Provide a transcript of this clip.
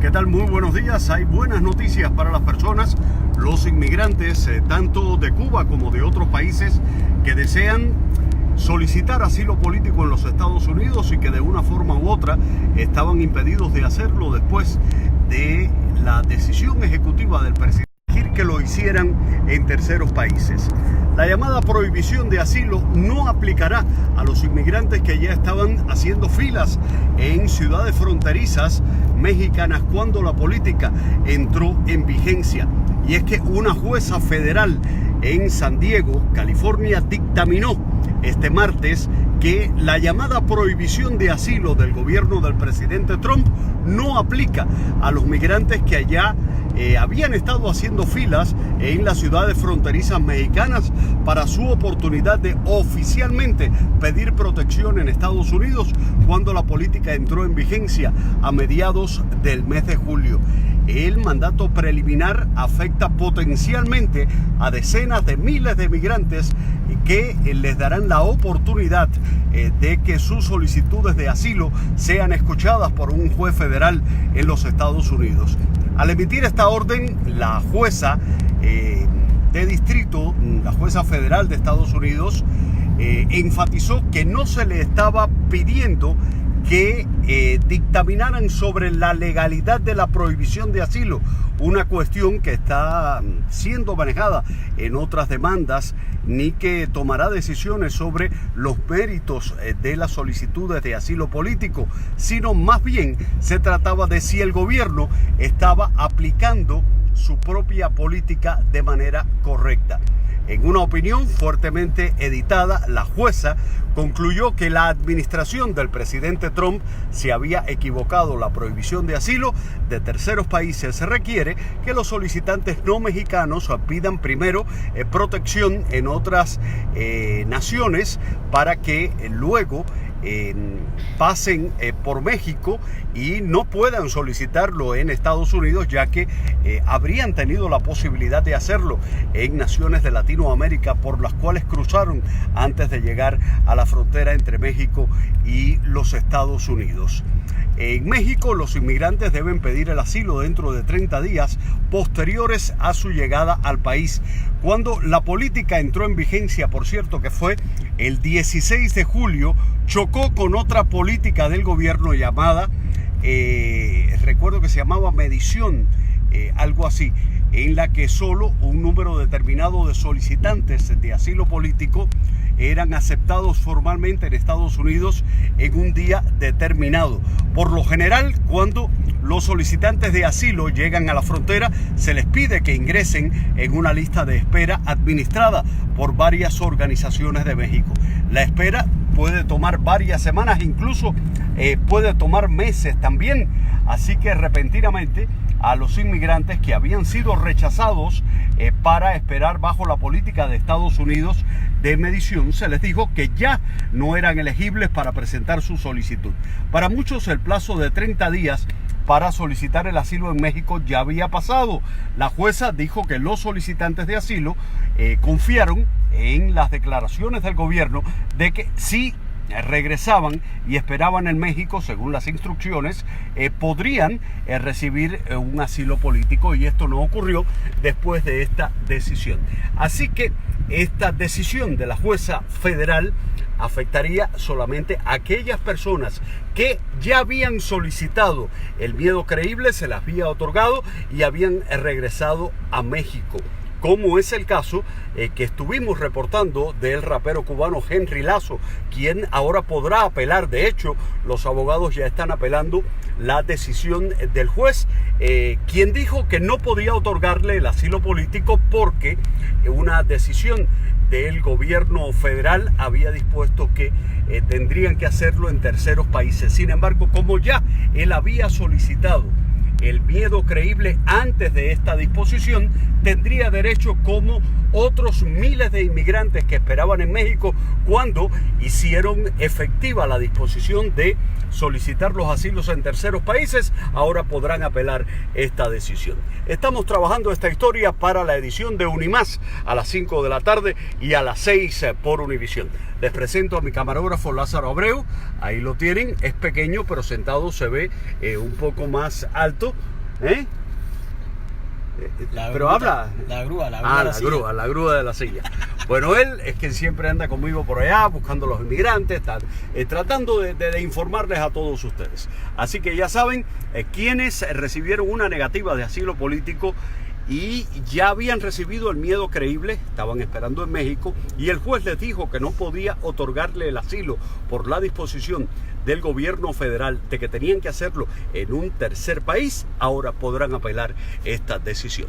¿Qué tal? Muy buenos días. Hay buenas noticias para las personas, los inmigrantes, tanto de Cuba como de otros países que desean solicitar asilo político en los Estados Unidos y que de una forma u otra estaban impedidos de hacerlo después de la decisión ejecutiva del presidente que lo hicieran en terceros países. La llamada prohibición de asilo no aplicará a los inmigrantes que ya estaban haciendo filas en ciudades fronterizas mexicanas cuando la política entró en vigencia. Y es que una jueza federal en San Diego, California, dictaminó este martes que la llamada prohibición de asilo del gobierno del presidente Trump no aplica a los migrantes que allá habían estado haciendo filas en las ciudades fronterizas mexicanas para su oportunidad de oficialmente pedir protección en Estados Unidos cuando la política entró en vigencia a mediados del mes de julio. El mandato preliminar afecta potencialmente a decenas de miles de migrantes que les darán la oportunidad de que sus solicitudes de asilo sean escuchadas por un juez federal en los Estados Unidos. Al emitir esta orden, la jueza de distrito, la jueza federal de Estados Unidos, enfatizó que no se le estaba pidiendo que dictaminaran sobre la legalidad de la prohibición de asilo, una cuestión que está siendo manejada en otras demandas, ni que tomará decisiones sobre los méritos de las solicitudes de asilo político, sino más bien se trataba de si el gobierno estaba aplicando su propia política de manera correcta. En una opinión fuertemente editada, la jueza concluyó que la administración del presidente Trump se había equivocado. La prohibición de asilo de terceros países requiere que los solicitantes no mexicanos pidan primero protección en otras naciones para que luego pasen por México y no puedan solicitarlo en Estados Unidos, ya que habrían tenido la posibilidad de hacerlo en naciones de Latinoamérica por las cuales cruzaron antes de llegar a la frontera entre México y los Estados Unidos. En México, los inmigrantes deben pedir el asilo dentro de 30 días posteriores a su llegada al país. Cuando la política entró en vigencia, por cierto, que fue el 16 de julio, chocó con otra política del gobierno llamada, recuerdo que se llamaba medición, algo así, en la que solo un número determinado de solicitantes de asilo político eran aceptados formalmente en Estados Unidos en un día determinado. Por lo general, cuando los solicitantes de asilo llegan a la frontera, se les pide que ingresen en una lista de espera administrada por varias organizaciones de México. La espera puede tomar varias semanas, incluso puede tomar meses también. Así que repentinamente a los inmigrantes que habían sido rechazados para esperar bajo la política de Estados Unidos de medición, se les dijo que ya no eran elegibles para presentar su solicitud. Para muchos el plazo de 30 días para solicitar el asilo en México ya había pasado. La jueza dijo que los solicitantes de asilo confiaron en las declaraciones del gobierno de que sí regresaban y esperaban en México, según las instrucciones, podrían recibir un asilo político, y esto no ocurrió después de esta decisión. Así que esta decisión de la jueza federal afectaría solamente a aquellas personas que ya habían solicitado el miedo creíble, se las había otorgado y habían regresado a México, como es el caso que estuvimos reportando del rapero cubano Henry Lazo, quien ahora podrá apelar. De hecho, los abogados ya están apelando la decisión del juez, quien dijo que no podía otorgarle el asilo político porque una decisión del gobierno federal había dispuesto que tendrían que hacerlo en terceros países. Sin embargo, como ya él había solicitado el miedo creíble antes de esta disposición, tendría derecho como otros miles de inmigrantes que esperaban en México cuando hicieron efectiva la disposición de solicitar los asilos en terceros países. Ahora podrán apelar esta decisión. Estamos trabajando esta historia para la edición de Unimás a las 5 de la tarde y a las 6 por Univisión. Les presento a mi camarógrafo Lázaro Abreu. Ahí lo tienen, es pequeño pero sentado se ve un poco más alto, ¿Eh? Pero habla. La grúa La grúa de la silla. Bueno, él es quien siempre anda conmigo por allá, buscando a los inmigrantes, tratando de informarles a todos ustedes. Así que ya saben, quienes recibieron una negativa de asilo político y ya habían recibido el miedo creíble, estaban esperando en México, y el juez les dijo que no podía otorgarle el asilo por la disposición del gobierno federal de que tenían que hacerlo en un tercer país, ahora podrán apelar esta decisión.